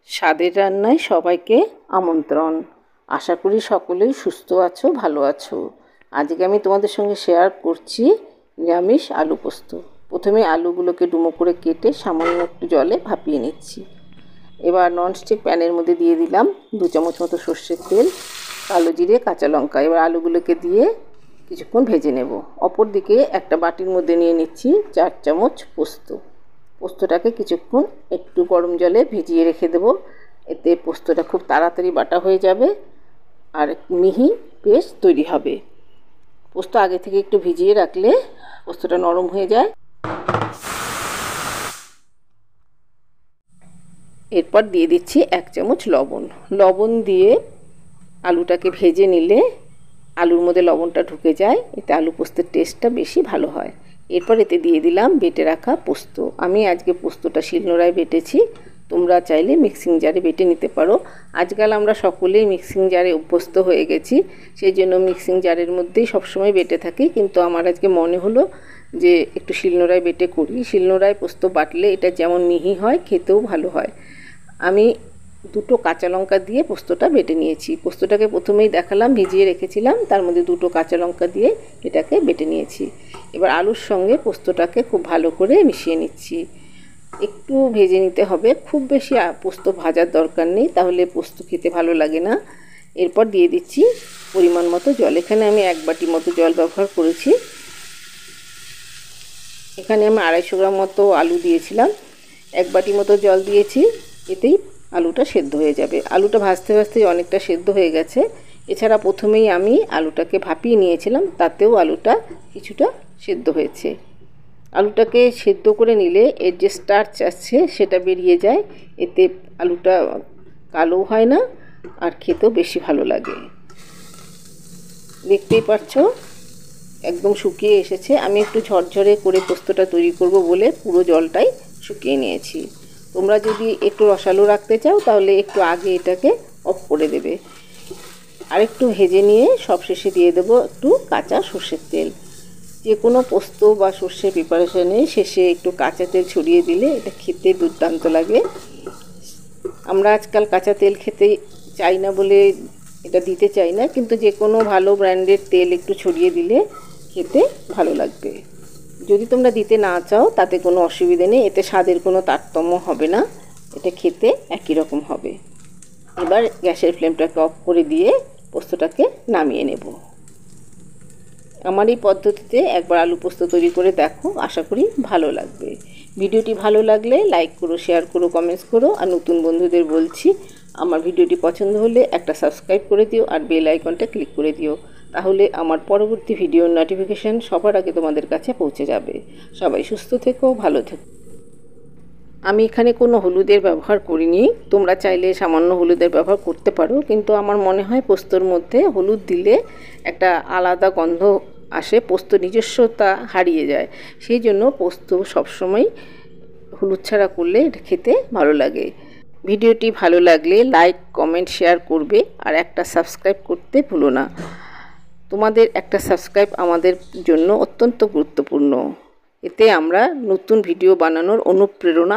স্বাদের রান্নায় সবাইকে আমন্ত্রণ। আশা করি সকলেই সুস্থ আছো, ভালো আছো। আজকে আমি তোমাদের সঙ্গে শেয়ার করছি নিরামিষ আলু পোস্ত। প্রথমে আলুগুলোকে ডুমো করে কেটে সামান্য একটু জলে ভাপিয়ে নিচ্ছি। এবার ননস্টিক প্যানের মধ্যে দিয়ে দিলাম 2 চামচ মতো সর্ষের তেল, কালো জিরে, কাঁচা লঙ্কা। এবার আলুগুলোকে দিয়ে কিছুক্ষণ ভেজে নেব। অপর দিকে একটা বাটির মধ্যে নিয়ে নিচ্ছি 4 চামচ পোস্ত। পোস্তটাকে কিছুক্ষণ একটু গরম জলে ভিজিয়ে রেখে দেব। এতে পোস্তটা খুব তাড়াতাড়ি বাটা হয়ে যাবে আর মিহি পেস্ট তৈরি হবে। পোস্ত আগে থেকে একটু ভিজিয়ে রাখলে পোস্তটা নরম হয়ে যায়। এরপর দিয়ে দিচ্ছি 1 চামচ লবণ। লবণ দিয়ে আলুটাকে ভেজে নিলে আলুর মধ্যে লবণটা ঢুকে যায়, এতে আলু পোস্তের টেস্টটা বেশি ভালো হয়। এরপর এতে দিয়ে দিলাম বেটে রাখা পোস্ত। আমি আজকে পোস্তটা শিলনোড়ায় বেটেছি, তোমরা চাইলে মিক্সিং জারে বেটে নিতে পারো। আজকাল আমরা সকলেই মিক্সিং জারে অভ্যস্ত হয়ে গেছি, সেই জন্য মিক্সিং জারের মধ্যেই সবসময় বেটে থাকি। কিন্তু আমার আজকে মনে হলো যে একটু শিলনোড়ায় বেটে করি। শিলনোড়ায় পোস্ত বাটলে এটা যেমন মিহি হয়, খেতেও ভালো হয়। আমি 2টো কাঁচা লঙ্কা দিয়ে পোস্তটা বেটে নিয়েছি। পোস্তটাকে প্রথমেই দেখালাম ভিজিয়ে রেখেছিলাম, তার মধ্যে 2টো কাঁচা লঙ্কা দিয়ে এটাকে বেটে নিয়েছি। এবার আলুর সঙ্গে পোস্তটাকে খুব ভালো করে মিশিয়ে নিচ্ছি। একটু ভেজে নিতে হবে, খুব বেশি পোস্ত ভাজার দরকার নেই, তাহলে পোস্ত খেতে ভালো লাগে না। এরপর দিয়ে দিচ্ছি পরিমাণ মতো জল। এখানে আমি 1 বাটি মতো জল ব্যবহার করেছি। এখানে আমি 250 গ্রাম মতো আলু দিয়েছিলাম, 1 বাটি মতো জল দিয়েছি। এতেই আলুটা সেদ্ধ হয়ে যাবে। আলুটা ভাজতে ভাজতেই অনেকটা সেদ্ধ হয়ে গেছে। এছাড়া প্রথমেই আমি আলুটাকে ভাপিয়ে নিয়েছিলাম, তাতেও আলুটা কিছুটা সেদ্ধ হয়েছে। আলুটাকে সেদ্ধ করে নিলে এর যে স্টার্চ আছে সেটা বেরিয়ে যায়, এতে আলুটা কালো হয় না আর খেতেও বেশি ভালো লাগে। দেখতেই পাচ্ছ একদম শুকিয়ে এসেছে। আমি একটু ঝরঝরে করে পোস্তটা তৈরি করব বলে পুরো জলটাই শুকিয়ে নিয়েছি। তোমরা যদি একটু রসালো রাখতে চাও তাহলে একটু আগে এটাকে অফ করে দেবে। আর একটু ভেজে নিয়ে সবশেষে দিয়ে দেবো একটু কাঁচা সর্ষের তেল। যে কোনো পোস্ত বা সর্ষে প্রিপারেশনে শেষে একটু কাঁচা তেল ছড়িয়ে দিলে এটা খেতে দুর্দান্ত লাগে। আমরা আজকাল কাঁচা তেল খেতে চাই না বলে এটা দিতে চাই না, কিন্তু যে কোনো ভালো ব্র্যান্ডের তেল একটু ছড়িয়ে দিলে খেতে ভালো লাগবে। যদি তোমরা দিতে না চাও তাতে কোনো অসুবিধে নেই, এতে স্বাদের কোনো তারতম্য হবে না, এটা খেতে একই রকম হবে। এবার গ্যাসের ফ্লেমটাকে অফ করে দিয়ে পোস্তটাকে নামিয়ে নেব। আমার এই পদ্ধতিতে একবার আলু পোস্ত তৈরি করে দেখো, আশা করি ভালো লাগবে। ভিডিওটি ভালো লাগলে লাইক করো, শেয়ার করো, কমেন্টস করো। আর নতুন বন্ধুদের বলছি, আমার ভিডিওটি পছন্দ হলে একটা সাবস্ক্রাইব করে দিও আর বেল আইকনটা ক্লিক করে দিও, তাহলে আমার পরবর্তী ভিডিওর নোটিফিকেশান সবার আগে তোমাদের কাছে পৌঁছে যাবে। সবাই সুস্থ থেকো, ভালো থেকো। আমি এখানে কোনো হলুদের ব্যবহার করিনি, তোমরা চাইলে সামান্য হলুদের ব্যবহার করতে পারো, কিন্তু আমার মনে হয় পোস্তর মধ্যে হলুদ দিলে একটা আলাদা গন্ধ আসে, পোস্ত নিজস্বতা হারিয়ে যায়। সেই জন্য পোস্ত সবসময় হলুদ ছাড়া করলে এটা খেতে ভালো লাগে। ভিডিওটি ভালো লাগলে লাইক, কমেন্ট, শেয়ার করবে আর একটা সাবস্ক্রাইব করতে ভুলো না। তোমাদের একটা সাবস্ক্রাইব আমাদের জন্য অত্যন্ত গুরুত্বপূর্ণ, এতে আমরা নতুন ভিডিও বানানোর অনুপ্রেরণা